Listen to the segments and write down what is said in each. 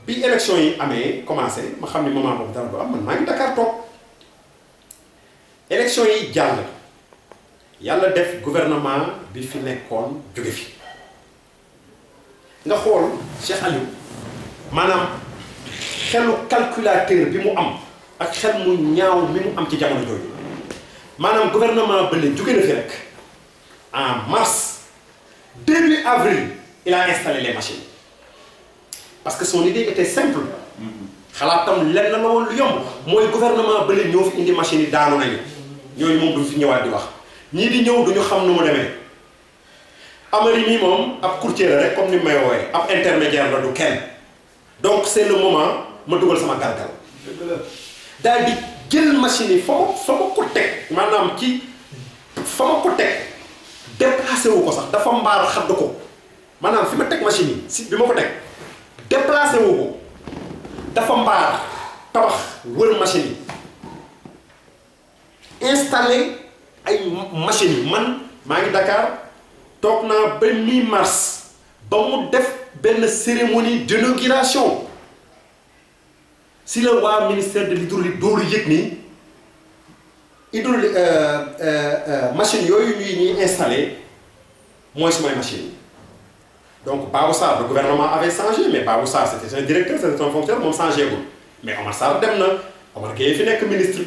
bi élection yi amee commencé ma xam ni moment boobu dara du am man maa ngi Dakar toog élection yi jàll yàlla def gouvernement bi fi nekkoon jóge fi nga xool Cheikh Aliou maanaam xelu calculateur bi mu am ak xel mu ñaaw mi mu am ci jamono jooju maanaam gouvernement ba ne jóge na fi rek en mars début avril il a installé les machines parce que son idée était simple xalaatam lenn la woon lu yomb mooy gouvernement ba ne ñoo fi indi machines yi daanu nañu ñooñu moom duñ fi ñëwaat di wax ñii di ñëw duñu xam nu mu demee Amary mii moom ab courtier la rek comme ni may woowee ab intermédiaire la du kenn donc c'est le moment ma dugal sama galgal daal di jël machine yi fa ma ko teg maanaam ci fa ma ko teg déplacé wu ko sax dafa mbaar xadd ko maanaam fi ma teg machine yi si bi ma ko teg déplacé wu ko dafa mbaar tabax wër machine yi installé ay machines yi man maa ngi Dakar toog naa ba mi-mars ba mu def benn cérémonie d'inauguration si la waa ministère de l'hydraulique dooru yëg ni hydraulique machine yooyu ñuy installé mooy sumay machine yi donc Babou Sarr le gouvernement avait changé mais Babou Sarr c'était un directeur c'était un fonctionnaire moom changé gul mais Omar Sarr dem na Omar Gueye fi nekk ministre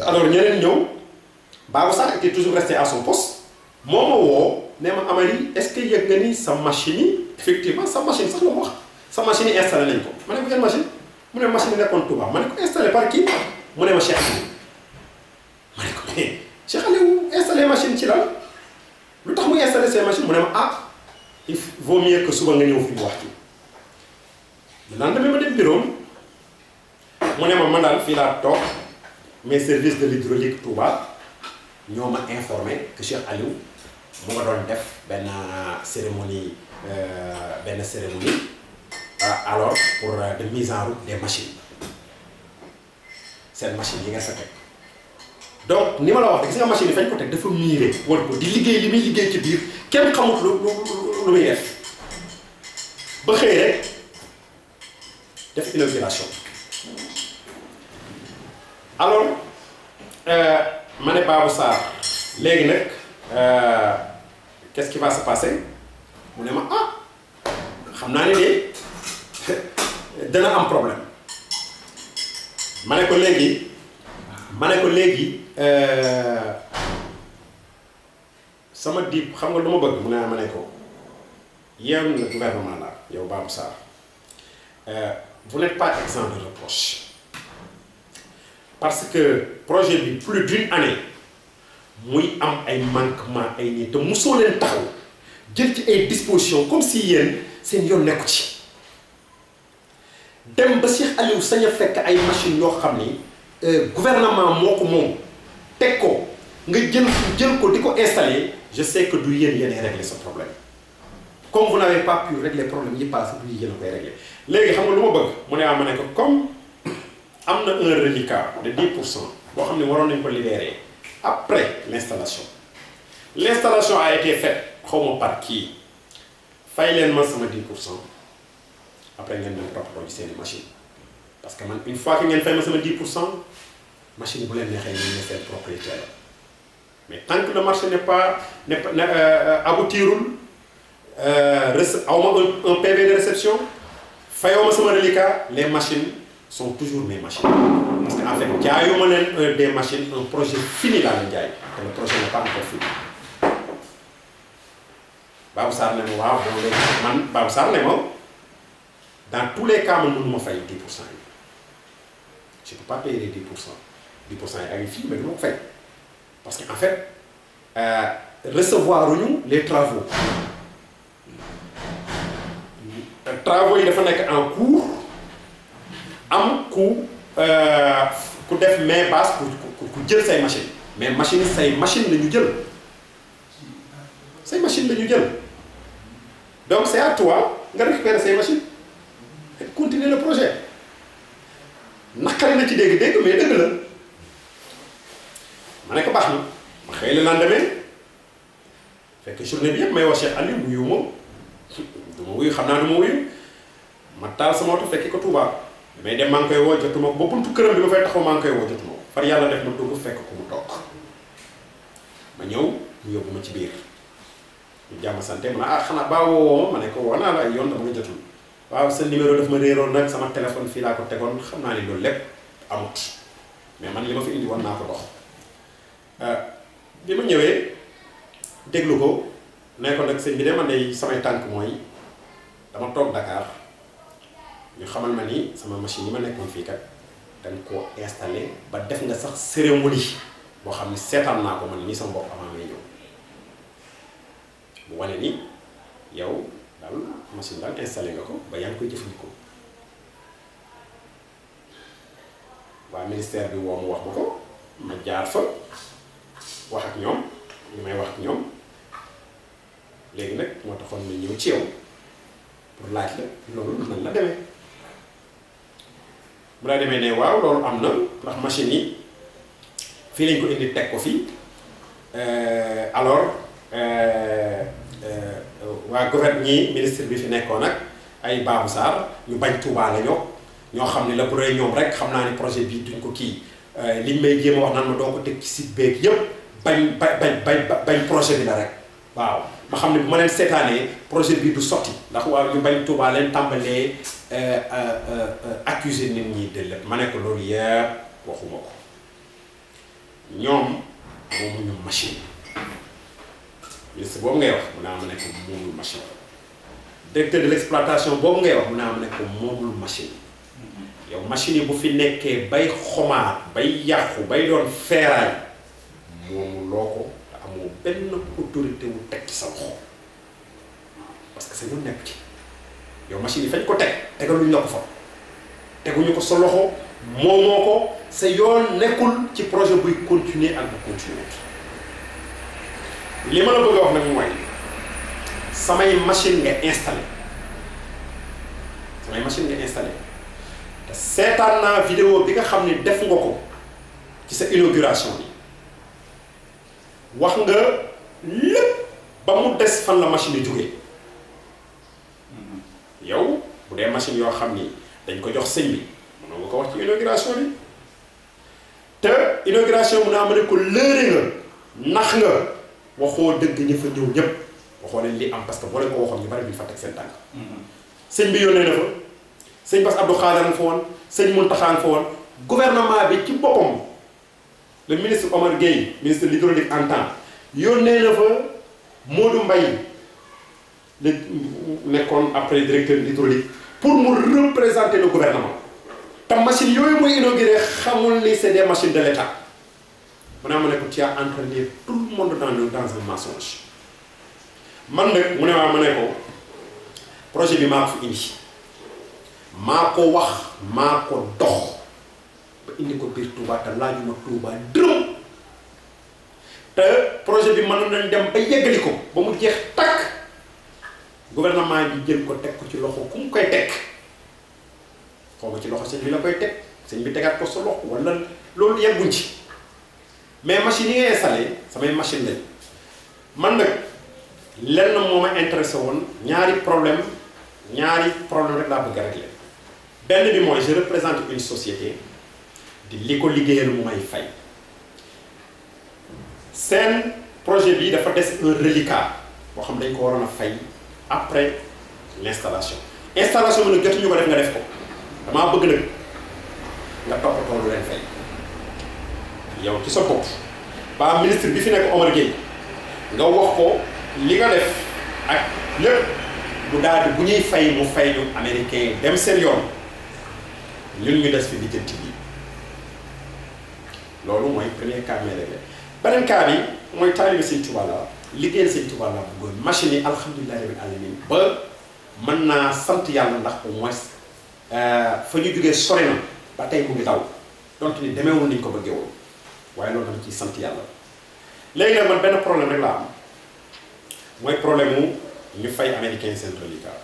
alors ñeneen ñëw Babou Sarr était toujours resté à son poste moo ma woo ne ma Amary est-ce que yëg nga ni sa machine yi effectivement sa machine sax la ma wax sa machine yi installé nañ ko ma ne ko yan machine mu ne machine yi nekkoon Touba ma ne ko installé par qui mu ne ma Cheikh Aliou ma ne ko mais Cheikh Aliou installé machine ci lan lu tax muy installé ces machines mu ne ma ah il vaut mieux que suba nga ñëw fi mu wax ci le lendemain ma dem bureau mu ne ma man daal fii laa toog mes services de l'hydraulique Touba ñoo ma informé que Cheikh Aliou mu nga doon def benn cérémonie alors pour de mise en route des machines seen machine yi nga sa teg donc ni ma la wax de gis nga machine yi fañ ko teg dafa miiré war ko di liggéey li muy liggéey ci biir kenn xamut lu muy def ba xëy rek def inauguration alors ma ne Babou Sarr léegi nag qu'est-ce qui va se passer mu ne ma ah xam naa ne de dana am problème ma ne ko léegi sama diib xam nga lu ma bëgg mu ne ma ne ko yow le gouvernement là yow Babou Sarr vous n'êtes pas exempt de reproche parce que projet bi plus d'une année muy am ay manquement ay nii te mosoo leen taxaw jël ci ay dispositions comme si yéen seen yoon nekku ci dem ba Cheikh Aliou sañ a fekk ay machines yoo xam ni gouvernement moo ko moom teg ko nga jël ko di ko installer je sais que du yéen régler ce problème comme vous n'avez pas pu régler problème yi passé du yéen a koy régler léegi xam nga lu ma bëgg mu ne ma ne ko comme am na un reliquat de 10% boo xam ne waroon nañ ko libérer après l'installation a été faite xaw ma par qui fay leen ma sama 10% après ngeen dem toppatoo ci seeni machine parce que man une fois que ngeen fay ma sama 10% machine bu leen neexee ñu ne seen propriétaire la mais tant que le marché n'est pas aboutirul aw ma un PV de réception fayoo ma sama reliquat les machines sont toujours mes machines parce que en fait jaayuma leen des machines un projet fini laa leen jaay te le projet n'est pas encore fini Babou Sarr ne ma waaw bon léegi man Babou Sarr ne ma dans tous les cas man mënuma fay 10% yi je ne peux pas payer les 10% yi ak fii mais du ma ko fay parce que en fait recevoir uñu les travaux yi dafa nekk en cours am ku def main basse ku jël say machine mais machine say machine la ñu jël say machine la ñu jël donc c'est à toi nga récupérer say machine et continuer le projet naqari na ci dégg-dégg mais dëgg la ma ne ko baax na ma xëy le lendemain fekk journée bi yëpp may wax Cheikh Aliou wuyu ma du ma wuyu xam naa du ma wuyu ma taal sama oto fekki ko Touba damay dem maa ngi koy woo jotuma ko ba buntu këram bi ma fay taxaw maa ngi koy woo jotuma ko far yàlla def ma dugg fekk ko mu toog ma ñëw mu yóbbu ma ci biir ñu jàmm santé ma ah xanaa baa woo ma ne ko woo naa la ay yoon dama nga jotul waaw sa numéro daf ma réeroon nag sama téléphone fii laa ko tegoon xam naa ne loolu lépp amut mais man li ma fi indi woon naa ko dox bi ma ñëwee déglu ko ne ko nag sëñ bi de man de samay tànk mooy dama toog Dakar ñu xamal ma ni sama machine yi ma nekkoon fii kat dañ koo installé ba def nga sax cérémonie boo xam ne seetaan naa ko man nii sama bopp avant may ñëw mu wane ni yow daal machine daal installé nga ko ba yaa ngi koy jëfandikoo waa ministère bi woo mu wax ma ko ma jaar fa wax ak ñoom li may wax ak ñoom léegi nag moo taxoon ma ñëw ci yow pour laaj la loolu nan la demee bu la demee ne waaw loolu am na ndax machine yi fii lañ ko indi teg ko fii alors waa gouvernement ñi ministre bi fi nekkoon nag ay Babou Sarr ñu bañ Touba la ñoo xam ne la bu rëy ñoom rek xam naa ne projet bii duñ ko kii liñ may jéem a wax naan ma doo ko teg ci site beeg yëpp bañ projet bi la rek waaw ma xam ne bu ma leen seetaanee projet bii du sotti ndax waaw ñu bañ Touba leen tàmbalee accuser nit ñi de lépp ma ne ko loolu yëpp waxuma ko ñoom moomuñu machine ministre boobu ngay wax mu naa ma ne ko moomul machine directeur de l'exploitation boobu ngay wax mu naa ma ne ko moomul machine yow machine yi bu fi nekkee bay xomaat bay yàqu bay doon feeraay moomu loo ko te amoo benn autorité wu teg ci sa loxo parce que sa yoon nekk ci yow machine yi fañ ko tegaluñ la ko fa teguñu ko sa loxo moomoo ko sa yoon nekkul ci projet buy continuer ak bu continuer li ma la bëgg a wax nag mooy samay machine nga installé te seetaan naa vidéo bi nga xam ne def nga ko ci sa inauguration bi wax nga lépp ba mu des fan la machine yi jógee yow bu dee machine yoo xam ni dañ ko jox sëñ bi mënoo nga ko wax ci inauguration bi te inauguration mun naa ma ne ko lëre nga nax nga waxoo dëgg ñi fa ñëw ñëpp waxoo leen li am parce que boo leen ko waxoon ñu bari duñ fa teg seen tànk sëñ bi yónnee na fa sëñ Bass Abdou Khadre nga fa woon sëñ Mountakha nga fa woon gouvernement bi ci boppam le ministre Omar Gueye ministre de l'hydraulique en temps yónnee na fa Modou Mbaye le nekkoon après directeur de l'hydraulique pour mu représenter le gouvernement te machine yooyu muy inauguré xamul ni c'est des machines de l'État mu ne ma ne ko tu as entraîné tout le monde dans un mensonge man nag mu ne ma ne ko projet bi maa ko fi indi maa ko wax maa ko dox ba indi ko biir Touba te laajuma Touba dërëm te projet bi mën nañ dem ba yeggali ko ba mu jeex takk gouvernement bi jël ko teg ko ci loxo ku mu koy teg xaw ma ci loxo sëñ bi la koy teg sëñ bi tegaat ko sa loxo wala loolu yegguñ ci mais machine yi nga installé samay machine lañ man nag lenn moo ma intéressé woon ñaari problème rek laa bëgg a régler benn bi mooy je représente une société di li ko liggéeyal mu may fay seen projet bi dafa des un reliquat boo xam dañ ko waroon a fay après l'installation bi nag jotuñu ko def nga def ko damaa bëgg nag nga toppatoo lu leen fay yow ci sa bopp ba ministre bi fi nekk Omar Gueye nga wax ko li nga def ak lépp bu daal di bu ñuy fay mu fay ñu américain dem seen yoon ñun ñu des fi lijjanti bi loolu mooy premier cas bi may réglé beneen cas bi mooy taalibe Sëñ Tuubaa la liggéeyal Sëñ Tuubaa la bëggoon machine yi alhamdulillahi rabbil alamin ba mën naa sant yàlla ndax au moins fa ñu jógee sori na ba tey mu ngi daw donte ni demeewul niñ ko bëggee woon waaye loolu dama ciy sant yàlla léegi nag man benn problème rek laa am mooy problème mu ñu fay américain seen reliquat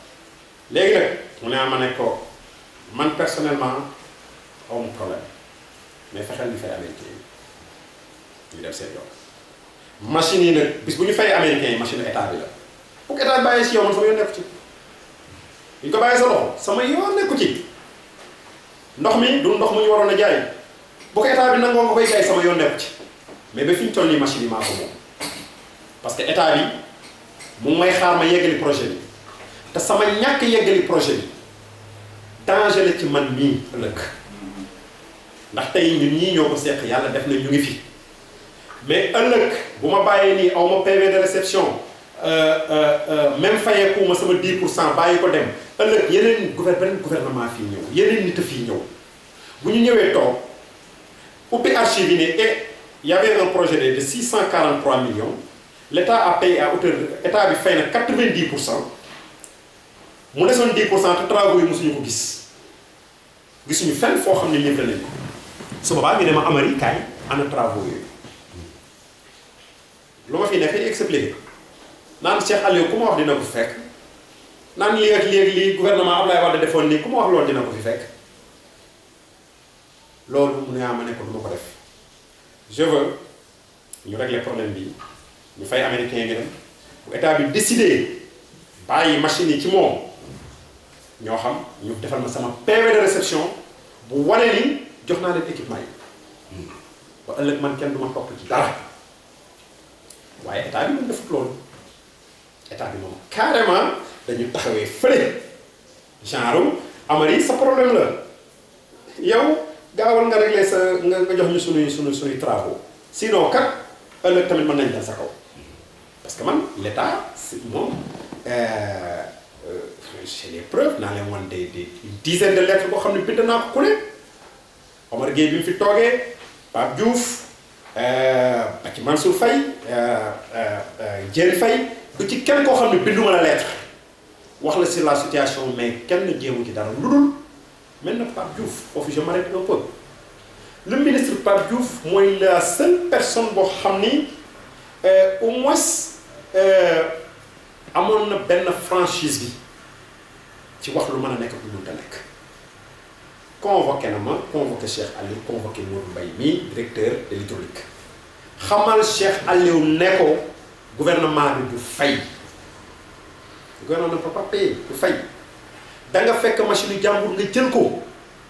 léegi nag mu ne ma ne ko man personnellement awma problème mais fexeel ñu fay américain yi ñu dem seen yoon machine yi nag bis bu ñu fay américain yi machine état bi la bu ko état bàyyee si yow man sama yoon nekk ci ñu ko bàyyi sa loxo sama yoon nekku ci ndox mi du ndox mu ñu waroon a jaay bu ko état bi nangoo nga koy jaay sama yoon nekku ci mais ba fi ñu toll nii machine yi maa ko moom parce que état bi mu may xaar ma yeggali projet bi te sama ñàkk yeggali projet bi danger la ci man mii ëllëg ndax tey ñun ñii ñoo ko seq yàlla def na ñu ngi fi mais ëllëg bu ma bàyyee nii aw ma PV de réception même fayeeku ma sama 10% bàyyi ko dem ëllëg yeneen beneen gouvernement fii ñëw yeneen nit a fii ñëw bu ñu ñëwee toog ubbi archive yi ne et y avait un projet de 643 millions l'État a payé à hauteur état bi fay na 90% mu desoon 10% te travaux yi mosuñu ko gisuñu fenn foo xam ne livré nañ ko su boobaa ñu ne ma Amary kaay ana travaux yooyu lu ma fi nekk expliqué naan Cheikh Aliou ku ma wax dina ko fi fekk naan léegi lii gouvernement Abdoulaye Wade defoon nii ku ma wax loolu dina ko fi fekk loolu mu ne ma ne ko du ma ko def je veux ñu régler problème bi ñu fay américain ngi dem bu état bi décidé bàyyi machine yi ci moom ñoo xam ñu defal ma sama PV de réception bu wane ni jox naa leen équipement yi ba ëllëg man kenn du ma topp ci dara waaye état bi moom defut loolu état bi moom carrément dañu taxawee fële genre Amary sa problème la yow gaawal nga régler sa nga jox ñu sunuy travaux sinon kat ëllëg tamit mën nañ dal sa kaw parce que man l'état moom j'ai les preuves naa leen wan des une dizaine de lettres boo xam ne bind naa ko ku ne Omar Gueye bi mu fi toogee Pape Diouf ba ci Mansour Faye Diène Faye du ci kenn koo xam ne binduma la lettre wax la sur la situation mais kenn jéemu ci dara lu dul mel na Pape Diouf foofu je m'arrête un peu le ministre Pape Diouf mooy la seule personne boo xam ni au moins amoon na benn franchise bi ci wax lu mën a nekk lu mënta nekk convoqué na ma convoqué Cheikh Aliou convoqué Modou Mbaye mi directeur de l'hydraulique xamal Cheikh Aliou ne ko gouvernement bi du fay gouvernement ne peut pas payer du fay da nga fekk machine yu jàmbur nga jël ko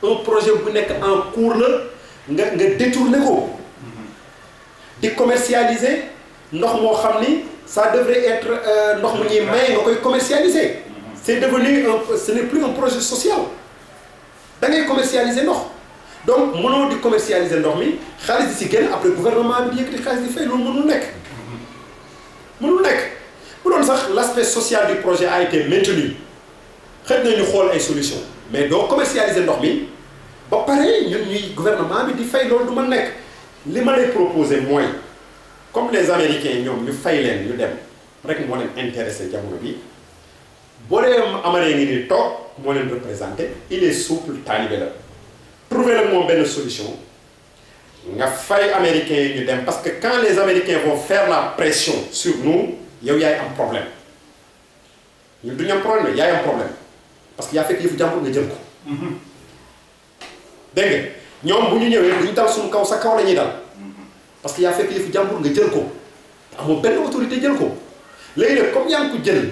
un projet bu nekk en cours la nga détourné ko di commercialiser ndox moo xam ni ça devrait être ndox mu ñuy may nga koy commercialiser c'est devenu ce n'est plus un projet social da ngay commercialiser ndox donc mënoo di commercialiser ndox mi xaalis di si génn après gouvernement bi di yëkkati xaalis di fay loolu mënul nekk bu doon sax l'aspect social du projet a été maintenu xëy na ñu xool ay solution mais doo commercialiser ndox mi ba pare ñun ñuy gouvernement bi di fay loolu du ma nekk li ma lay proposer mooy comme les américains ñoom ñu fay leen ñu dem rek moo leen intéressé jamono bi boo dee Amary ngi ni toog moo leen représenté il est souple talibé la trouver la moom benn solution nga fay américains yi ñu dem parce que quand les américains vont faire la pression sur nous yow yaay am problème ñun du ñu am problème yaay am problème parce que yaa fekk yëfu jàmbur nga jël ko dégg nga ñoom bu ñu ñëwee bu ñu dal suñu kaw sa kaw la ñuy dal parce que yaa fekk yëfu jàmbur nga jël ko amoo benn autorité jël ko léegi nag comme yaa ngi ko jël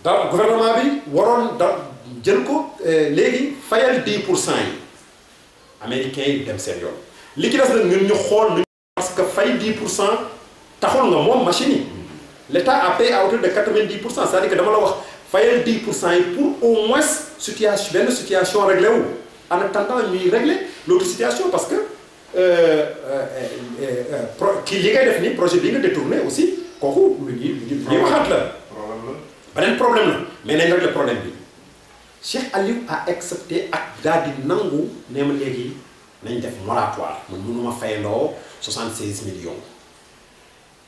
da gouvernement bi waroon da jël ko léegi fayal 10% yi américains yi dem seen yoon li ci des nag ñun ñu xool parce que fay 10% taxul nga moom machine yi l'État a payé à hauteur de 90%, c'est-à-dire que dama la wax fayal 10% yi pour au moins situation benn situation réglé wu en attendant ñuy régler l'autre situation parce que kii li ngay def ni projet bi nga détourné aussi kooku lu ñuy waxaat la beneen problème la mais nañ régler problème bi Cheikh Aliou a accepté ak daal di nangu ne ma léegi nañ def moratoire man mënuma fayloo 76 millions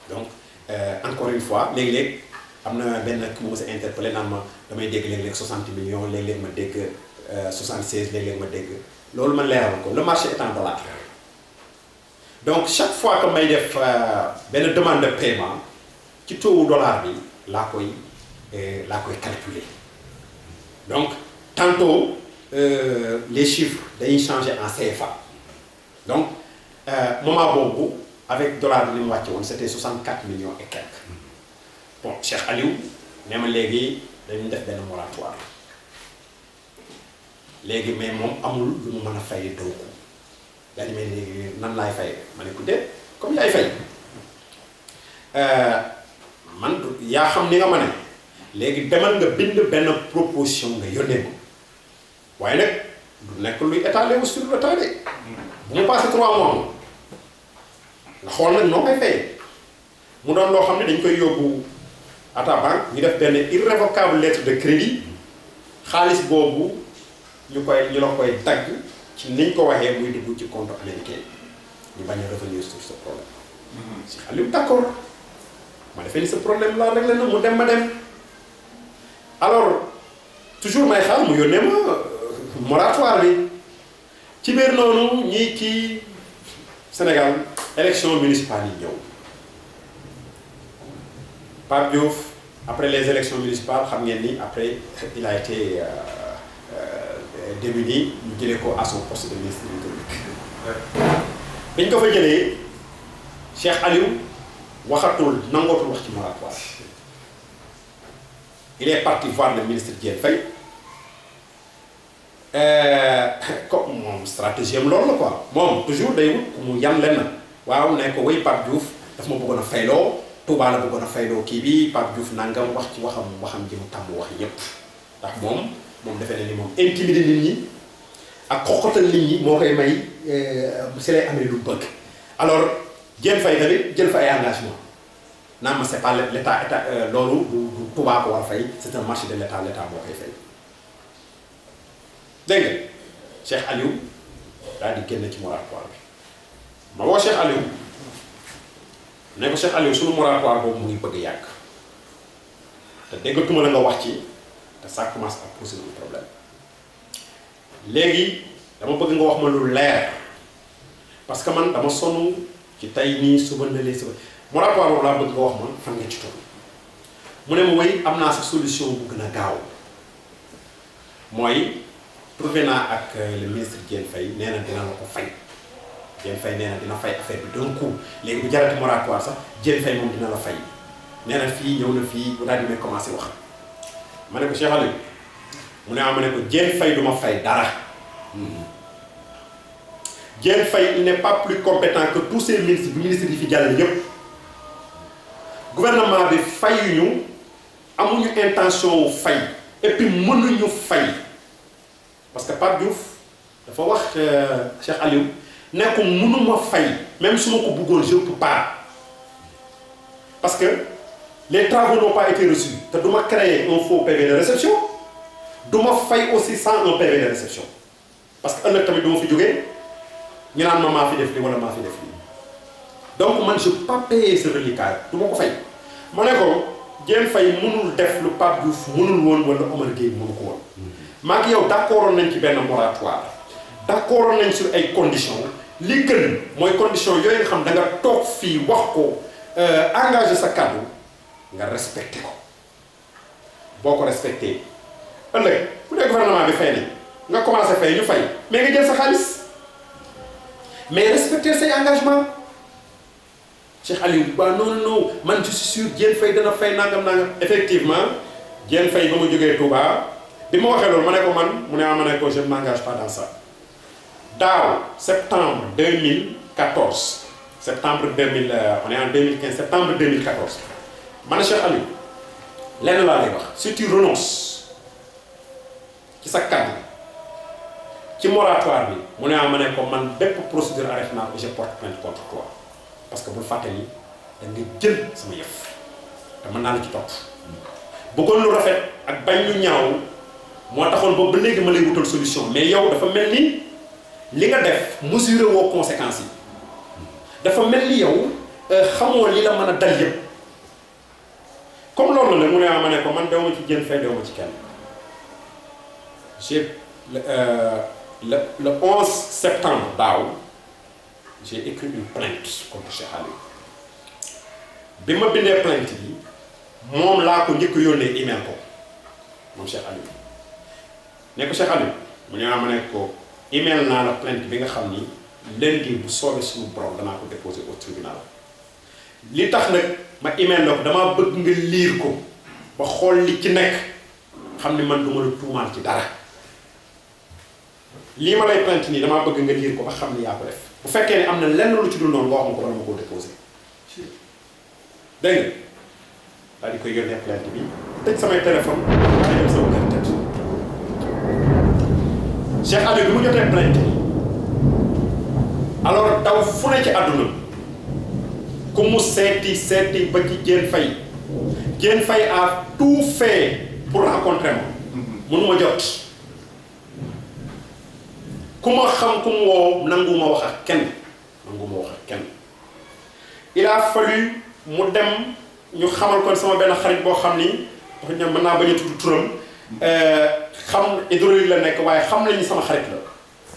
donc encore une fois léeg-léeg am na benn ku ma mos a interpellé naan ma damay dégg léeg-léeg 60 millions léeg-léeg ma dégg 76 léeg-léeg ma dégg loolu man leeral ko le marché étant volatile donc chaque fois que may def benn demande de paiement ci taux dollar bi laa koy calculer donc tantôt les chiffres dañuy changer en CFA donc moment boobu avec dollar bi li mu wàcce woon c'était 64 millions et quelques bon Cheikh Aliou ne ma léegi dañu def benn moratoire léegi mais moom amul lu mu mën a fay donc yaa ngi may léegi nan laay fay ma ne ko déet comme yaay fay man yaa xam ni nga ma ne léegi demal nga bind benn proposition nga yónnee ko waaye nag du nekk luy étalé wu sur le temps de bu mu passé 3 mois nga xool nag noo koy fayee mu doon loo xam ne dañ koy yóbbu à ta banque ñu def benn irrévocable lettre de crédit xaalis boobu ñu la koy dagg ci niñ ko waxee muy dugg ci compte américain ñu bañ a revenir sur ce problème. si Aliou d'accord ma defee ni ce problème là réglé na mu dem ma dem alors toujours may xaar mu yónnee ma moratoire bi ci biir noonu ñii kii Sénégal élection municipale yi ñëw Pape Diouf après les élections municipales xam ngeen ni après il a été démuni ñu jëlee ko à son poste de ministre public biñ ko fa jëlee Cheikh Aliou waxatul nangootul wax ci moratoire il est parti voir le ministre Diène Faye comme moom stratégie am loolu la quoi moom toujours day wut ku mu yan lenn waaw ne ko way Pape Diouf daf ma bëggoon a fayloo Touba la bëggoon a fayloo kii bi Pape Diouf nangam wax ci waxam ji mu tàmm wax yépp ndax moom defee na ni moom intimider nit ñi ak xoxotal nit ñi moo koy may si lay amee lu bëgg alors Diène Faye tamit jël fa ay engagement naan ma c'est pas l'état loolu du Touba ko war a fay c'est un marché de l'état moo koy fay dégg nga Cheikh Aliou daal di génn ci moratoire bi ma woo Cheikh Aliou ne ko Cheikh Aliou sunu moratoire boobu mu ngi bëgg yàgg te déggatuma la nga wax ci te ça commence à poser un problème léegi dama bëgg nga wax ma lu leer parce que man dama sonn ci tey nii suba na lee suba moratoire boobu laa bëgg nga wax ma fan nga ci toll mu ne ma wéy am naa sa solution bu gën a gaaw mooy trouvé naa ak le ministre Diène Faye nee na dina la ko fay Diène Faye nee na dina fay affaire bi d'un coup léegi bu jarati moratoire sax Diène Faye moom dina la fay nee na fii ñëw na fii bu daal di may commencé wax ma ne ko Cheikh Aliou mu ne ma ne ko Diène Faye du ma fay dara Diène Faye il n'est pas plus compétent que tous ces ministres bi ministres yi fi jàll yépp gouvernement bi fayuñu amuñu intention wu fay et puis mënuñu fay parce que Pape Diouf dafa wax Cheikh Aliou ne ko mënuma fay même su ma ko bëggoon je peux pas parce que les travaux n'ont pas été reçus te du ma créer un faux PV de réception du ma fay aussi sans un PV de réception parce que ëllëg tamit du ma fi jógee ñu naan ma maa fi def lii wala maa fi def lii donc man je peux pas payer ce reliquat du ma ko fay ma ne ko Diène Faye mënul def lu Pape Diouf mënul woon wala Omar Gueye mënu ko woon maa ngi yow d'accordoon nañ ci benn moratoire d'accordoon nañ sur ay conditions li gën mooy conditions yooyu nga xam da nga toog fii wax ko engagé sa kàddu nga respecté ko boo ko respecté ëllëg bu dee gouvernement bi fay nañ nga commencé fay ñu fay mais nga jël sa xaalis mais respecter say engagement Cheikh Aliou ba non man je suis sûr Diène Faye dana fay nangam effectivement Diène Faye ba ma jógee Touba bi ma waxee loolu ma ne ko man mu ne ma ne ko je ne m'engage pas dans ça daaw septembre 2014 septembre 2000 on est en 2015 septembre 2014 ma ne Cheikh Aliou lenn laa lay wax si tu renonces ci sa kàddu ci moratoire bi mu ne ma ne ko man bépp procédure arrêté naa ko je porte plainte contre toi parce que bul fàtte ni da nga jël sama yëf te mën naa la ci topp bëggoon lu rafet ak bañ lu ñaaw moo taxoon boobu ba léegi ma lay wutal solution mais yow dafa mel ni li nga def mesurer woo conséquences yi dafa mel ni yow xamoo li la mën a dal yëpp comme loolu la mu ne ma ne ko man dewma ci Diène Faye dewma ci kenn j'ai le 11 septembre daaw j'ai écrit une plainte contre Cheikh Aliou bi ma bindee plainte bi moom laa ko njëkk yónnee email ko moom Cheikh Aliou ne ko Cheikh Aliou mu ne ma ne ko email naa la plainte bi nga xam ni lundi bu soobee suñu borom danaa ko déposer au tribunal li tax nag ma email la ko damaa bëgg nga lire ko ba xool li ci nekk xam ni man du ma la tuumaal ci dara lii ma lay plainte nii damaa bëgg nga lire ko ba xam ni yaa ko def bu fekkee ne am na lenn lu ci dul noonu nga wax ma ko bala ma koo déposé dégg nga daal di koy yónnee plainte bi tëj samay téléphone waaye dem sama kër tëdd Cheikh Aliou bi mu jotee plainte bi alors daw fu ne ci àdduna ku mu seeti ba ci Diène Faye a tout fait pour rencontrer ma mënuma jot ku ma xam ku mu woo nanguma wax ak kenn il a fallu mu dem ñu xamal kon sama benn xarit boo xam ni wax mën naa bañ a tudd turam xam hydraulique la nekk waaye xam nañu sama xarit la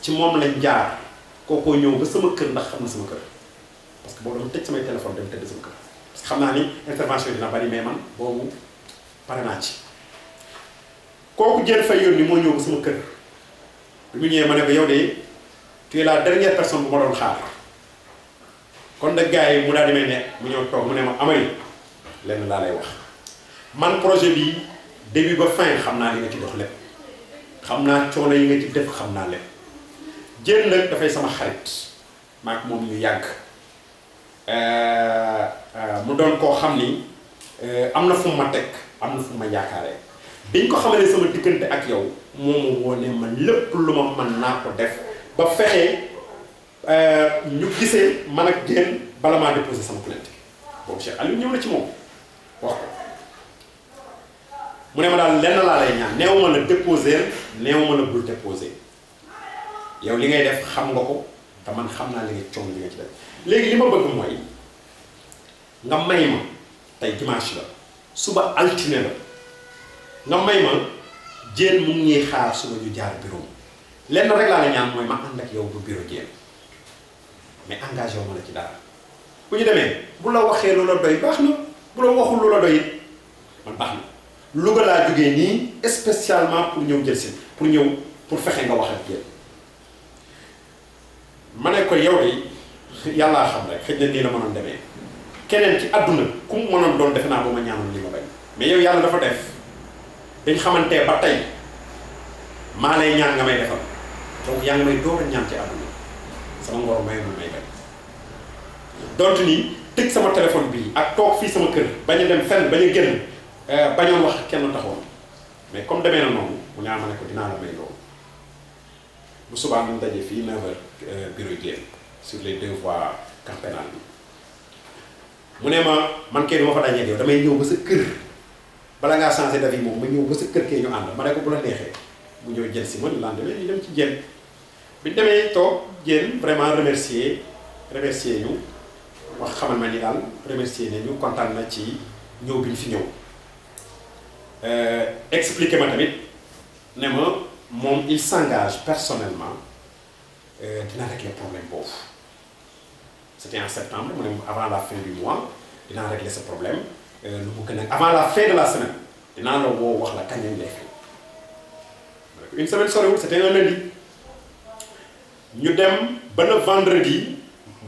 ci moom lañ jaar kookoo ñëw ba sama kër ndax xam na sama kër parce que boo dama tëj samay téléphone dem tëdd sama kër parce que xam naa ni intervention dina bari mais man boobu pare naa ci kooku Diène Faye yónni moo ñëw ba sama kër bi mu ñëwee ma ne ko yow de tu es la dernière personne bu ma doon xaar kon nag gars yi mu daal di may ne mu ñëw toog mu ne ma Amary lenn laa lay wax man projet bi début ba fin xam naa li nga ci dox lépp xam naa coono yi nga ci def xam naa lépp Diène nag dafay sama xarit maak moom ñu yàgg mu doon koo xam ni am na fu ma teg am na fu ma yaakaaree biñ ko xamalee sama diggante ak yow moom woo ne man lépp lu ma mën naa ko def ba fexe ñu gisee man ak Diène bala maa déposé sama plainte boobu Cheikh Aliou ñëw na ci moom wax ko mu ne ma daal lenn laa lay ñaan neew ma la déposé neew ma la bul déposé yow li ngay def xam nga ko te man xam naa li nga coono li nga ci def léegi li ma bëgg mooy nga may ma tey dimanche la suba altine la nga may ma Diène mu ngi xaar suba ñu jaar bureau lenn rek laa la ñaan mooy ma ànd ak yow bu bureau Diène mais engagé wu ma la ci dara bu ñu demee bu la waxee lu la doy baax na bu la waxul lu la doy it man baax na Louga laa jógee nii spécialement pour ñëw jël si pour fexe nga wax ak Diène ma ne ko yow de yàllaa xam rek xëy na nii la mënoon demee keneen ci àdduna ku mu mënoon doon defe naa ba ma ñaanoon li ma bañ mais yow yàlla dafa def dañ xamantee ba tey maa lay ñaan nga may defal donc yaa ngi may door a ñaan ci àdduna sama ngor may may bañ donc nii tëj sama téléphone bii ak toog fii sama kër bañ a dem fenn bañ a génn bañoon wax kenn taxoon mais comme demee na noonu mu ñaan ma ne ko dinaa la may loolu bu subaa ñu daje fii 9h bureau Diène sur les 2 voies camp pénal bi mu ne ma man kay duma fa dajeeg yow damay ñëw ba sa kër bala ngaa changé d'avis moom ma ñëw ba sa kër kee ñu ànd ma ne ko bu la neexee mu ñëw jël si ma le lendemain ñu dem ci Diène bi ñu demee toog Diène vraiment remercier ñu wax xamal ma ni daal remercier nañu kontaan na ci ñëw bi ñu fi ñëw expliqué ma tamit ne ma moom il s'engage personnellement dina régler problème boobu c'était en septembre mu ne avant la fin du mois dinaa régler ce problème lu mu gën a avant la fin de la semaine dinaa la woo wax la kañ lañ lay fay une semaine sorewul c'était un lundi ñu dem ba le vendredi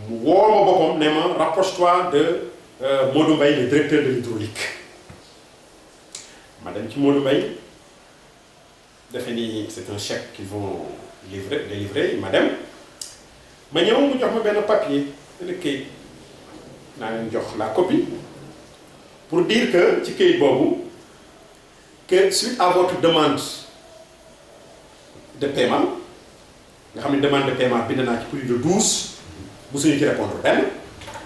mu woo ma boppam ne ma rapproche-toi de Modou Mbaye le directeur de l'hydraulique ma dem ci Modou Mbaye defe ni c'est un chèque qu'ils vont délivrer ma dem ma ñëw mu jox ma benn papier benn këyit naa leen jox la copie pour dire que ci këyit boobu que suite à votre demande de paiement nga xam ne demande de paiement bind naa ci plus de 12 mosuñu ci répondre benn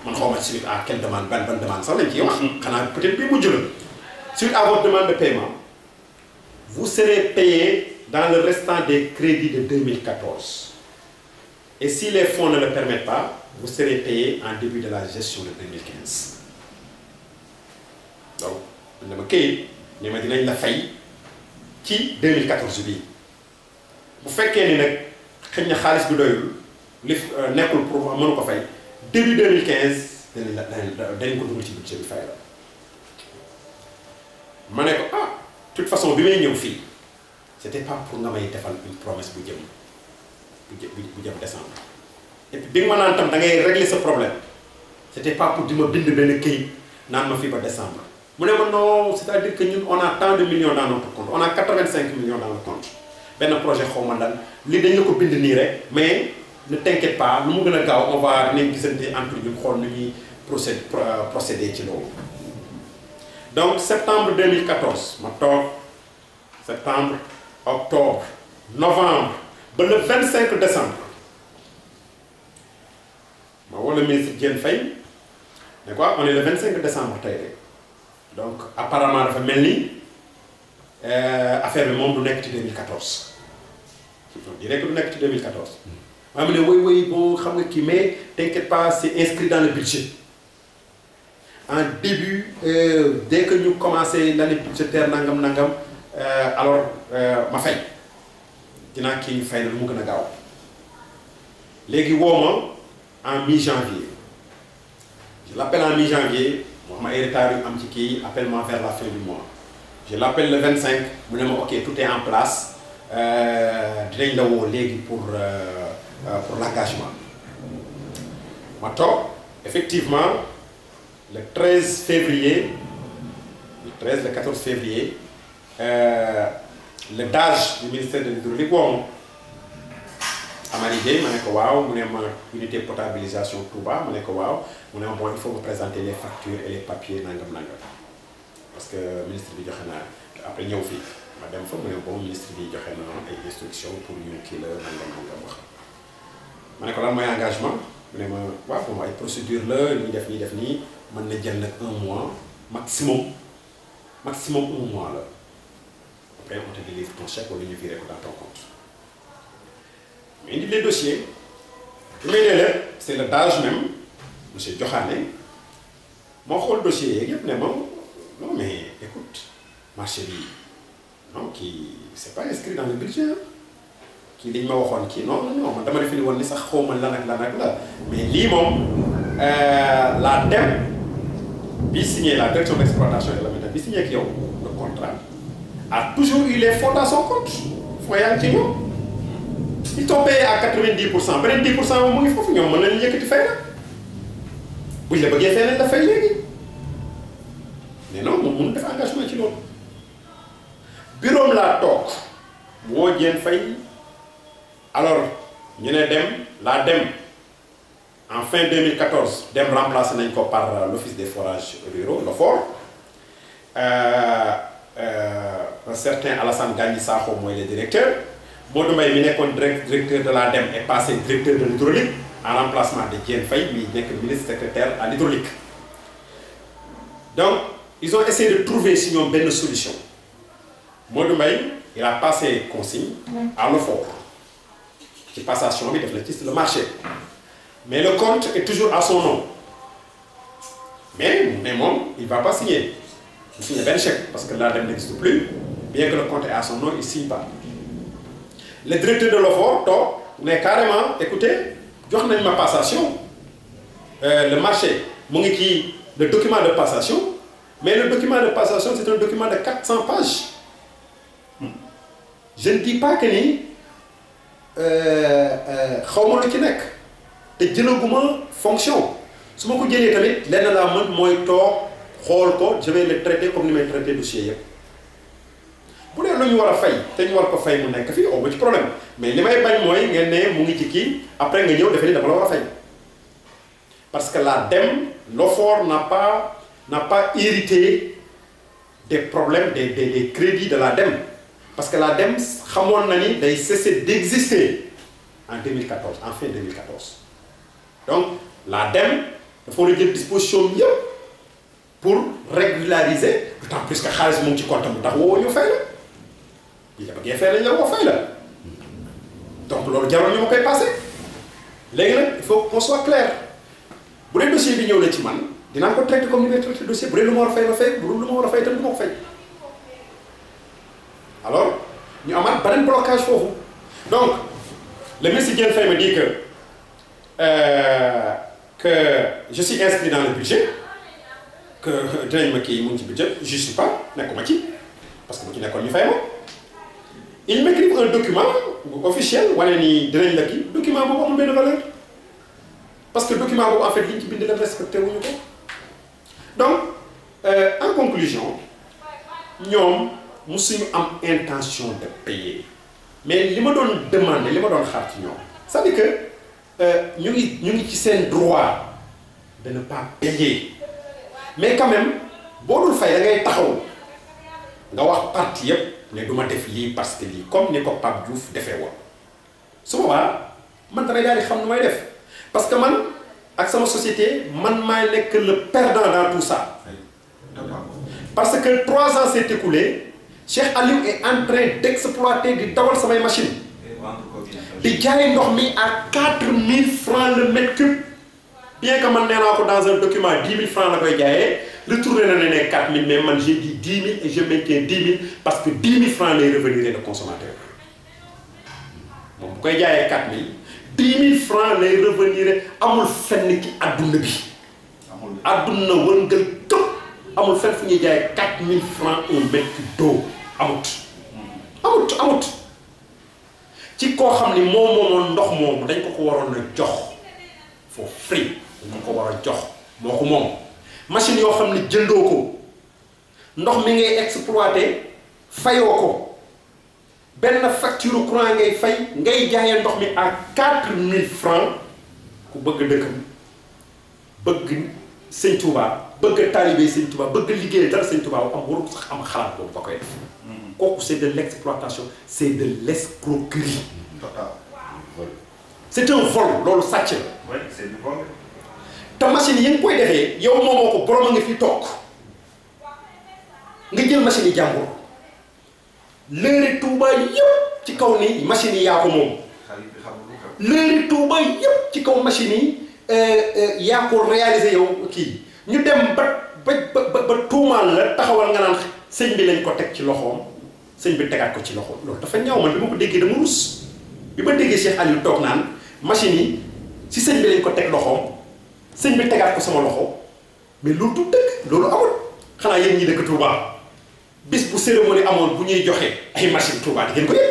man xaw ma suite à quelle demande ban demande sax lañ ciy wax xanaa peut-être bii mujj la suite à votre demande de paiement vous serez payé dans le restant des crédits de 2014 et si les fonds ne le permettent pas vous serez payé en début de la gestion de 2015 donc dama këyit ne ma dinañ la fay ci 2014 bii bu fekkee ni nag xëy na xaalis bi doyul li nekkul pour mënu ko fay début 2015 dañ ko dugal ci budget bi fay la ma ne ko ah de toute façon bi may ñëw fii c'était pas pour nga may defal une promesse bu jëm décembre et puis bi nga ma naan tam da ngay régler ce problème c'était pas pour di ma bind benn këyit naan ma fii ba décembre mu ne ma non c'est-à-dire que ñun on a tant de millions dans notre compte on a 85 millions dans le compte benn projet xaw ma lan li dañ la ko bind nii rek mais ne t'inquiète pas lu mu gën a gaaw on va dinañ gisante entre ñu xool nu ñuy procéder ci loolu. Donc septembre 2014 ma toog septembre octobre novembre ba le 25 décembre ma woo le ministre Diène Faye ne quoi on est le 25 décembre tey rek donc apparemment dafa mel ni affaire bi moom du nekk ci 2014 on dirait que du nekk ci 2014 maa mu ne woy bon xam nga kii mais t'inquiète pas c'est inscrit dans le budget en début dès que ñu commencé l'année budgétaire nangam alors ma fay dinaa kii fay na lu mu gën a gaaw léegi woo ma en mi-janvier je l'appelle en mi-janvier moo xam ay retard yu am ci kii appelle-moi vers la fin du mois je l'appelle le 25 mu ne ma ok tout est en place dinañ la woo léegi pour l'engagement ma toog effectivement le 13 février le 14 février le DAGE du ministère de l'hydraulique woo ma Amady Gueye ma ne ko waaw mu ne ma unité potabilisation Touba ma ne ko waaw mu ne ma bon il faut me présenter les factures et les papiers nangam parce que ministre bi joxe na après ñëw fii ma dem fa mu ne bon ministre bi joxe na ay instructions pour ñu kii la nangam wax ma ne ko lan mooy engagement mu ne ma waaw moom ay procédure la ñuy def nii mën na jël nag 1 mois maximum 1 mois la après on te délivre ton chèque wala ñu viré ko dans ton compte mais indi les dossiers bi may nee lépp c'est le DAGE même monsieur Diokhane moo xool dossier yeeg yëpp ne ma non mais écoute marché bi non kii c'est pas inscrit dans le budget kii liñ ma waxoon kii non man dama defe ni woon ni sax xaw ma lan ak la mais lii moom la DEM bi signé la direction d'exploitation et de l'aménagement bi signé ak yow le contrat a toujours eu les fonds dans son compte foo yaa ngi ci ñoom ils t'ont payé à 90% beneen 10% moom mu ngi foofu ñoom mën nañu yëkkati fay la buñ la bëggee fay nañ la fay léegi mais non moom mënu def engagement ci loolu bureau laa toog moo Diène Faye alors ñu ne la DEM en fin 2014 DEM remplacé nañ ko par l'office des forages ruraux l'OFOR un certain Alassane Gagny Sakho mooy le directeur Modou Mbaye mi nekkoon directeur de la DEM est passé directeur de l'hydraulique en remplacement de Diène Faye mi nekk ministre secrétaire à l'hydraulique donc ils ont essayé de trouver si ñoom benn solution Modou Mbaye il a passé consigne à l'OFOR ci passation bi def na ci le marché mais le compte est toujours à son nom mais moom il va pas signer il signe benn chèque parce que la DEM n'existe plus bien que le compte est à son nom il signe pas le directeur de l'OFOR toog ne carrément écoutez jox nañ ma passation le marché mu ngi kii le document de passation mais le document de passation c'est un document de 400 pages je ne dis pas que ni xaw ma lu ci nekk te jëlaguma fonction su ma ko jëlee tamit lenn laa mën mooy toog xool ko je vais le traiter comme ni may traiter dossier yëpp bu dee lu ñu war a fay te ñu war ko fay mu nekk fii aw ma ci problème mais li may bañ mooy ngeen ne mu ngi ci kii après nga ñëw defe ni dama la war a fay parce que la DEM l'OFOR n'a pas hérité des problèmes des crédits de la DEM parce que la DEM xamoon na ni day cesser d'exister en 2014 en fin 2014 donc la DEM dafa war a jël disposition yëpp pour régulariser d'autant plus que xaalis mu ngi ci compte mu tax woo ñu fay la bi la bëggee fay lañ la woo fay la donc loolu jaroon ñu ma koy passé léegi nag il faut qu'on soit clair bu dee dossier bi ñëw na ci man dinaa ko traité comme ni may traité dossier bu dee lu ma war a fay ma fay bu dul lu ma war a fay itam du ma ko fay alors ñu amaat beneen blocage foofu donc le ministre Diène Faye me dit que je suis inscrit dans le budget que dinañ ma kii mu ngi ci budget je suis pas nekkuma ci parce que bu ci nekkoon ñu fay ma il m'écrit un document officiel wane ni dinañ la kii document boobu amul benn valeur parce que document boobu en fait li ñu ci bind la respecté wuñu ko donc en conclusion ñoom musuñu am intention de payer mais li ma doon demandé li ma doon xaar ci ñoom c'est-à-dire que ñu ngi ci seen droit de ne pas payer mais quand même boo dul fay da ngay taxaw nga wax parti yëpp ne du ma def lii parce que lii comme ni ko Pape Diouf defee woon su boobaa man damay daal di xam nu may def parce que man ak sama société man maay nekk le perdant dans tout ça parce que 3 ans s'est écoulé Cheikh Aliou est en train d'exploiter di dawal samay machine di jaay ndox mi à 4000 francs le mètre cube bien que man nee naa ko dans un document 10 000 francs la koy jaayee retourné na ne 4000 mais man j'ai dit 10 000 et je maintiens 10 000 parce que 10 000 francs lay revenir le consommateur moom bu koy jaayee 4000 10 000 francs lay revenir amul fenn ki adduna bi adduna wërngal këpp amul fenn fu ñuy jaayee 4000 francs un mètre cube d'eau amut ci koo xam ni moomoon ndox moomu dañ ko waroon a jox for free dañ ko war a jox moo ko moom machine yoo xam ni jëndoo ko ndox mi ngay exploité fayoo ko benn facture courant ngay fay ngay jaayee ndox mi à 4000 francs ku bëgg dëkkam bëgg Sëñ Touba bëgg taalibe Sëñ Touba bëgg liggéey dara Sëñ Touba am warul sax am xalaat boobu ba koy def kooku c'est de l'exploitation c'est de l'escroquerie total. c'est un vol loolu sàcc la. Oui, c'est du vol. te machine yi nga koy defee yow moomoo ko borom a nga fi toog nga jël machine yi jàmbur léeri Touba yëpp ci kaw ni machine yi yaa ko moom léeri Touba yëpp ci kaw machine yi yaa ko réalisé yow kii ñu dem ba tuumaal la taxawal nga naan sëñ bi lañ ko teg ci loxoom sëñ bi tegaat ko ci loxoom loolu dafa ñaaw man bi ma ko déggee dama rus bi ma déggee Cheikh Aliou toog naan machine yi si sëñ bi lañ ko teg loxoom sëñ bi tegaat ko sama loxo mais loolu du dëgg loolu amul xanaa yéen ñi dëkk Touba bis bu cérémonie amoon bu ñuy joxe ay machine Touba di ngeen ko yëg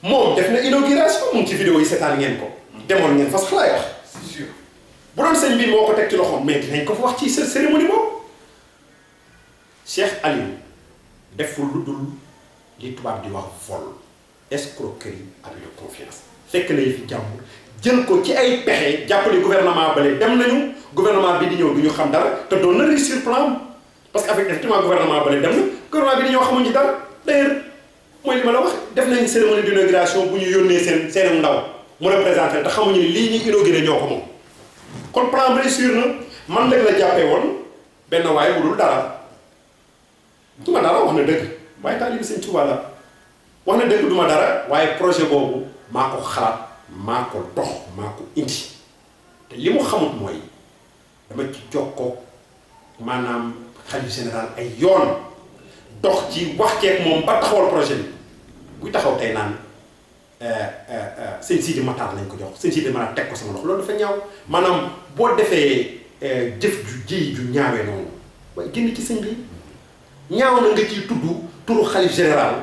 moom def na inauguration mu ngi ci vidéo yi seetaan ngeen ko demoon ngeen fas xalaay wax C'est sûr. bu doon sëñ bi moo ko teg ci loxoom mais dinañ ko fa wax ci cérémonie boobu Cheikh Aliou deful lu dul li tubaab di wax vol escroquerie avec de confiance fekk na fi jàmbur jël ko ci ay pexe jàppale gouvernement bale dem nañu gouvernement bi di ñëw du ñu xam dara te doon na réussir plan parce que avec effectivement gouvernement bale dem na gouvernement bi di ñëw xamuñu dara d'ailleurs mooy li ma la wax def nañ cérémonie d'inauguration bu ñu yónnee seen ndaw mu représenté te xamuñu ni lii ñuy inauguré ñoo ko moom kon plan bi réussir na man rek la jàppee woon benn waaye bu dul dara du ma dara wax na dëgg waaye taalibe Sëñ Tuubaa la wax na dëgg du ma dara waaye projet boobu maa ko xalaat maa ko dox maa ko indi te li mu xamut mooy dama ci jokkoo maanaam xalifa général ay yoon dox ci wax ceeg moom ba taxawal projet bi buy taxaw tey naan sëñ Sidi Matar lañ ko jox sëñ Sidi Matar teg ko sama loxo loolu dafa ñaaw maanaam boo defee jëf ju ji ju ñaawee noonu waaye génn ci sëñ bi ñaaw na nga ciy tudd turu xalif général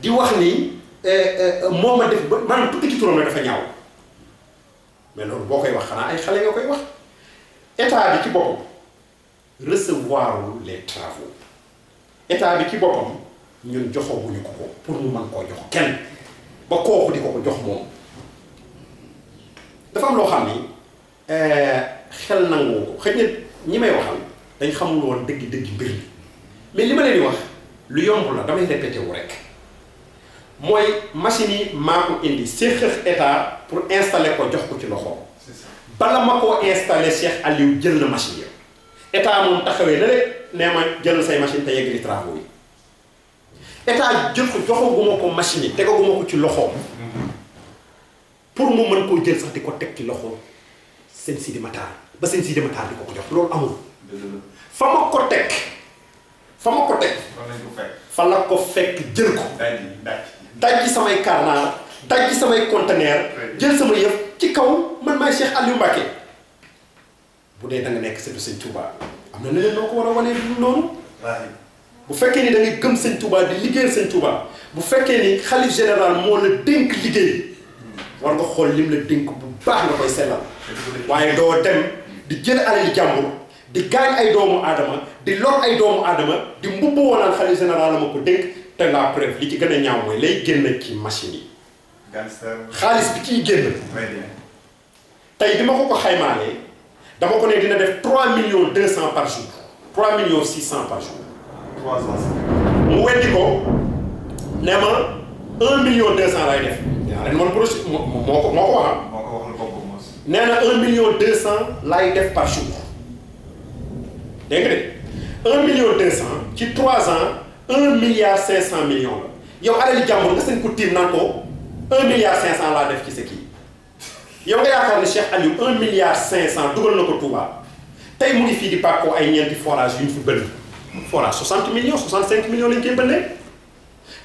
di wax ni moo ma def ba maanaam tudd ci turam ne dafa ñaaw mais loolu boo koy wax xanaa ay xale nga koy wax état bi ci boppam recevoir les travaux état bi ci boppam ñun joxoowuñu ko pour mu mën koo jox kenn ba kooku di ko jox moom dafa am loo xam ni xel nanguwu ko xëy na ñi may waxal dañ xamul woon dëgg-dëgg mbir mi mais li ma leen di wax lu yomb la damay répété wu rek mooy machine yi maa ko indi séqëx état pour installer ko jox ko ci loxoom bala ma koo installer Cheikh Aliou jël na machine yi état moom taxawee na rek nee ma jël say machine te yeggali travaux yi état jël ko joxaguma ko machine yi tegaguma ko ci loxoom pour mu mën koo jël sax di ko teg ci loxo seen Sidi Matar ba seen Sidi Matar di ko jox loolu amul fa ma ko teg fa la ko fekk jël ko daj ci samay carnet daj ci samay conteneur jël sama yëf ci kaw man maay Cheikh Aliou Mbacké bu dee da nga nekk sëtu Sëñ Touba am na leneen noo ko war a wanee du noonu bu fekkee ni da ngay gëm Sëñ Touba di liggéeyal Sëñ Touba bu fekkee ni xalif général moo la dénk liggéey war nga xool lim la dénk bu baax nga koy sellal waaye doo dem di jël alali jàmbur di gaañ ay doomu aadama di lor ay doomu aadama di mbubb woonaan xalif général ma ko dénk te la preuve li ci gën a ñaaw mooy lay génn ci machine yi. xaalis bi ciy génn. tey bi ma ko xaymaalee dama ko ne dina def 3 millions 200 par jour 3 millions 600 par jour. 3 ans. mu weddi ko ne ma 1 million 200 lay def. yaa ren man projet moo ko wax. nee na 1 million 200 lay def par jour dégg nga de 1 million 200 ci 3 ans 1 milliard 500 millions la yow alali jàmbur nga seen ko tiim naan ko 1 milliard 500 laa def ci sa kii yow nga yaakaar ne Cheikh Aliou 1 milliard 500 dugal na ko Touba tey mu ngi fii di pàkkoo ay ñeenti forage yu ñu fi bënn forage 60 millions 65 millions lañ koy bënnee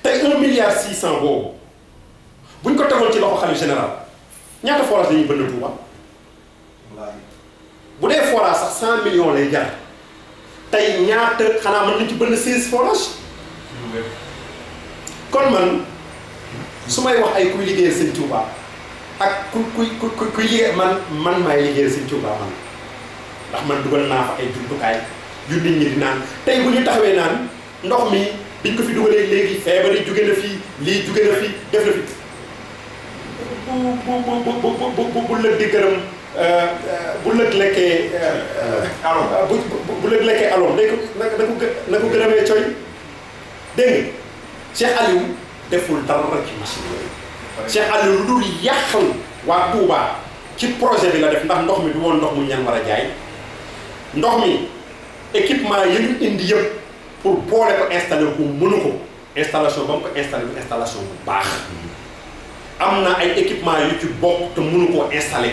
tey 1 milliard 600 boobu bu ñu ko tegoon ci loxo xalifa général ñaata forage la ñuy bënn Touba. bu dee forage sax 100 millions lay jar tey ñaata xanaa mën nañ ci bënn 16 forage kon man su may wax ay kuy liggéeyal sëñ Touba ak kuy liggéey man maay liggéeyal sëñ Touba man ndax man dugal naa fa ay jumtukaay yu nit ñi di naan tey bu ñu taxawee naan ndox mi biñ ko fi dugalee léegi feebar yi jóge na fii lii jóge na fi def na fi bu lëg di gërëm bu lëg lekkee bu lëg lekkee aloom day ko na ko gërëmee coy dégg nga Cheikh Aliou deful dara ci machine yooyu Cheikh Aliou lu dul yàqal waa Touba ci projet bi la def ndax ndox mi du woon ndox mu ñan war a jaay ndox mi équipement yi ñu indi yëpp pour boole ko installé ko mënu ko installation ba mu ko installé bu installation bu baax am na ay équipement yu ci bokk te mënu koo installé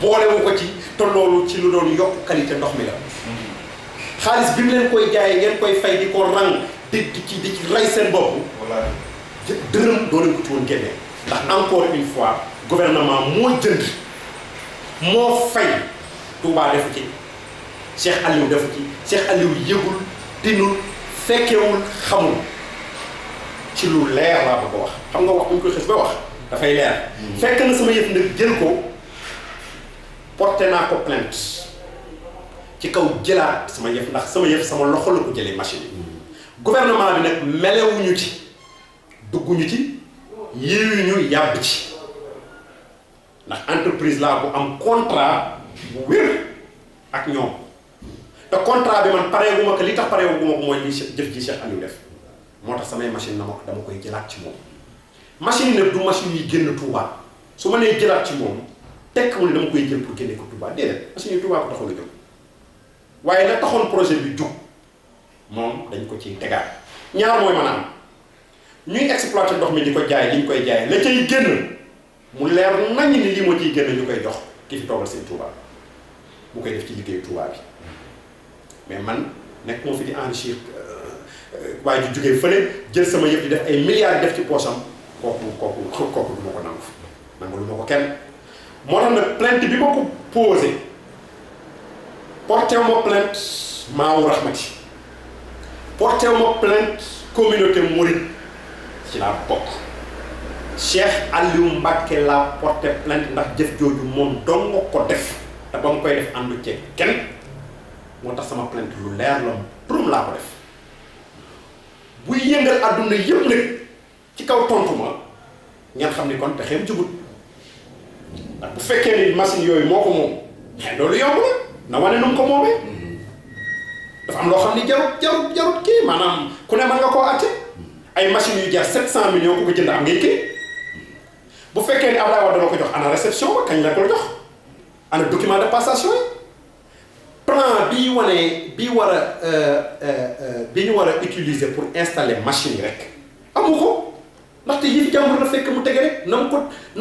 boolewu ko ci te loolu ci lu doon yokk qualité ndox mi la xaalis bi mu leen koy jaayee ngeen koy fay di ko rang di ci rey seen bopp dërëm doo leen ko ci woon génnee ndax encore une fois gouvernement moo jënd moo fay Touba defu ci Cheikh Aliou defu ci Cheikh Aliou yëgul tinul fekkewul xamul ci lu leer laa bëgg a wax xam nga wax bu ñu koy xës ba wax dafay leer fekk na sama yëf nag jël ko porté naa ko plainte ci kaw jëlaat sama yëf ndax sama yëf sama loxo la ko jëlee machine yi gouvernement bi nag melewuñu ci dugguñu ci yiwuñu yàbb ci ndax entreprise laa bu am contrat bu wér ak ñoom te contrat bi man pareeguma ko li tax pareeguma ko mooy li jëf ji Cheikh Aliou def moo tax samay machine dama koy jëlaat ci moom machine yi nag du machine yi génn Touba su ma nee jëlaat ci moom tekk mu ne dama koy jël pour génne ko Touba déedéet machine yi Touba ko taxoon a jóg waaye la taxoon projet bi jug moom dañ ko ciy tegaat ñaar mooy maanaam ñuy exploiter ndox mi di ko jaay li ñu koy jaay la cay génn mu leer nañ ni lii moo ciy génn ñu koy jox ki fi toogal seen Touba bu koy def ci liggéeyu Touba bi mais man nekk moo fi di enrichir waaye ju jógee fële jël sama yëf di def ay milliards def ci poosam kooku du ma ko nangu lu ma ko kenn moo tax nag plainte bi ma ko posé porté ma plainte Maawu Rahmati porté ma plainte communauté mouride ci laa bokk Cheikh Aliou Mbacké laa porté plainte ndax jëf jooju moom dong nga ko def te ba mu koy def àndu ceeg kenn moo tax sama plainte lu leer la turum laa ko def buy yëngal àdduna yëpp nag ci kaw tontu ma ngeen xam ni kon te xem jugut ndax bu fekkee ni machine yooyu moo ko moom mais loolu yomb na wane nu mu ko moomee dafa am loo xam ni jarut kii maanaam ku ne mën nga koo àtte ay machines yu jar 700 millions ku ko jënd am ngay kii bu fekkee ni Abdoulaye Wade dana ko jox ana réception ba kañ la ko jox ana document de passation yi plan bii wane bii war a bi ñu war a utiliser pour installer machine yi rek amu ko ndaxte yëf jàmbur la fekk mu tege rek na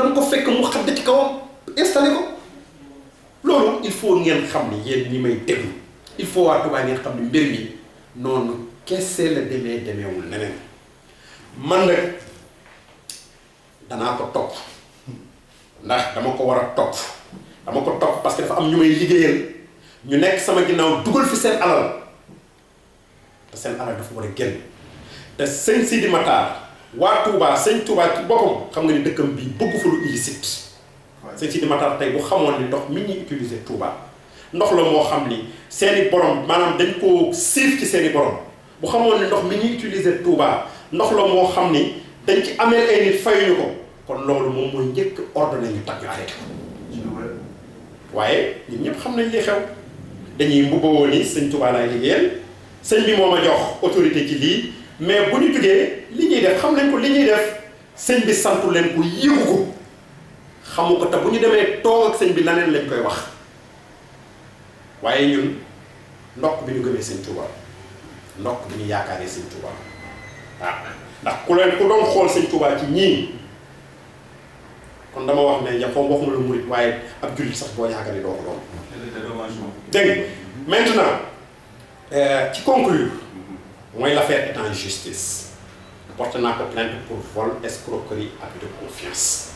mu ko fekk mu xadd ci kawam installer ko loolu il faut ngeen xam ni yéen ñi may déglu il faut waa Touba ngeen xam ni mbir mi noonu kese la demeewul neneen man nag danaa ko topp ndax dama ko war a topp parce que dafa am ñu may liggéeyal ñu nekk sama ginnaaw dugal fi seen alal te seen alal dafa war a génn te sëñ Sidi Matar waa Touba sëñ Touba ci boppam xam nga ni dëkkam bii bëgg fa lu illicite sëñ Sidi Matar tey bu xamoon ni ndox mi ñuy utiliser Touba ndox la moo xam ni seeni borom maanaam dañ koo siif ci seeni borom bu xamoon ne ndox mi ñuy utiliser Touba ndox la moo xam ni dañ ci amee ay nit fayuñu ko kon loolu moom mooy njëkk ordonné ñu tag ñu arrêté ko waaye ñun ñëpp xam nañ li xew dañuy mbubboo ni sëñ Touba laay liggéeyal sëñ bi moo ma jox autorité ci lii mais bu ñu jugee li ñuy def xam nañ ko li ñuy def sëñ bi santu leen ko yéegu ko xamu ko te bu ñu demee toog ak sëñ bi laneen lañ koy wax waaye ñun ndokk bi ñu gëmee sëñ Touba ndokk bi ñu yaakaaree sëñ Touba waaw ndax ku doon xool sëñ Touba ci ñii kon dama wax ne ya xaw waxuma la murit waaye ab jullit sax boo yaakaaree doo ko doon. dégg maintenant ci conclure mooy l'affaire est en justice porte naa ko plainte pour vol escroquerie abus de confiance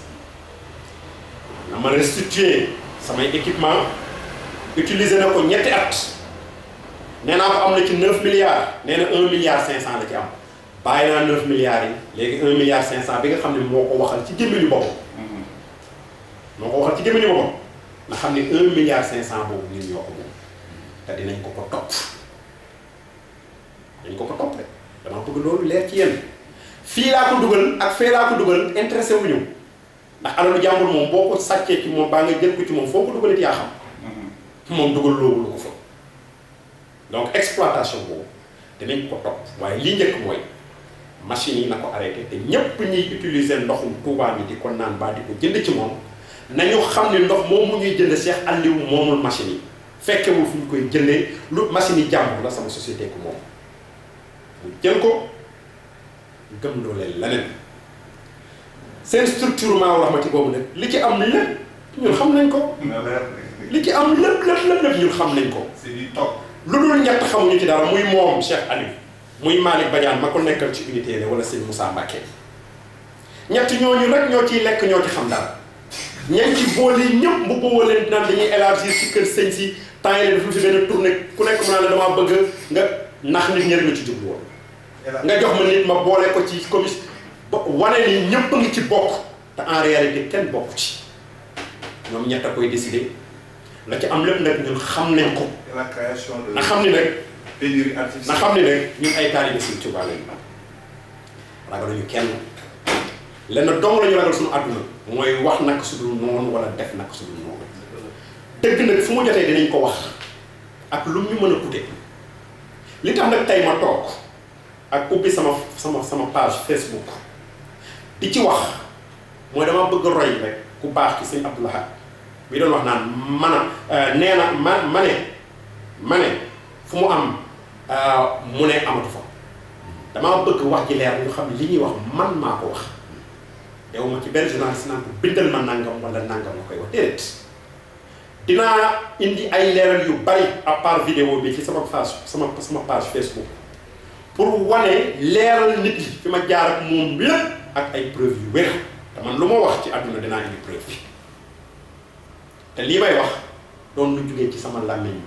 na ma restituer samay équipement utiliser na ko ñetti at nee naa ko am na ci 9 milliards nee na 1 milliard 500 la ci am bàyyi naa 9 milliards yi léegi 1 milliard 500 bi nga xam ne moo ko waxal ci gémmiñu boppam moo ko waxal ci gémmiñu boppam nga xam ne 1 milliard 500 boobu ñun ñoo ko moom te dinañ ko ko topp dañ ko ko topp rek dama bëgg loolu leer ci yéen fii laa ko dugal ak fee laa ko dugal intéressé wu ñu ndax alalu jàmbur moom boo ko sàccee ci moom baa nga jël ko ci moom foo ko dugalit yaa xam moom dugal loolu ko fa donc exploitation boobu dinañ ko topp waaye li njëkk mooy machine yi na ko arrêté te ñépp ñuy utiliser ndoxum Touba bi di ko naan baa di ko jënd ci moom nañu xam ne ndox moom mu ñuy jënd Cheikh Aliou moomul machine yi fekkewul fu ñu koy jëndee lu machine yi jàmbur la sama société ko moom mu jël ko gëm loo leen leneen seen structure Maawu Rahmati boobu nag li ci am lépp ñun xam nañ ko li ci am lépp ñun xam nañ ko lu dul ñett xamuñu ci dara muy moom Cheikh Aliou muy Malick Badiane ma ko nekkal ci unité ne wala sëñ Moussa Mbacké ñett ñooñu rek ñoo ciy lekk ñoo ci xam dara ñeent ci bool yi ñëpp bu booboo leen naan dañuy élargir ci kër sëñ si temps yi dafa fi benn tournée ku nekk mu naan la damaa bëgg nga nax nit ñi rek nga ci jublu woon nga jox ma nit ma boole ko ci commission ba wane ni ñëpp a ngi ci bokk te en réalité kenn bokk ci ñoom ñett a koy décider la ci am lépp nag ñun xam nañ ko. la création de. na xam ni nag. pénurie artificielle na xam ni nag ñun ay taalibe Sëñ Tuubaa lañu ragaluñu kenn lenn dong la ñu ragal suñu àdduna mooy wax nag su dul noonu wala def nag su dul noonu dëgg nag fu mu jotee dinañ ko wax ak lu ñu mën a coûter li tax nag tey ma toog ak ubbi sama page Facebook di ci wax mooy dama bëgg roy rek ku baax ci Sëñ Abdou Lahad bi doon wax naan nee na ma ne fu mu am mu ne amatu fa damaa bëgg wax ji leer ñu xam li ñuy wax man maa ko wax yow ma ci benn journaliste naan ko bindal ma nangam wala nangam nga koy wax déedéet dinaa indi ay leeral yu bari à part vidéo bi ci sama page Facebook pour wane leeral nit yi fi ma jaar ak moom lépp ak ay preuve yu wér te man lu ma wax ci àdduna dinaa indi preuve bi te lii may wax doon lu jugee ci sama làmmiñ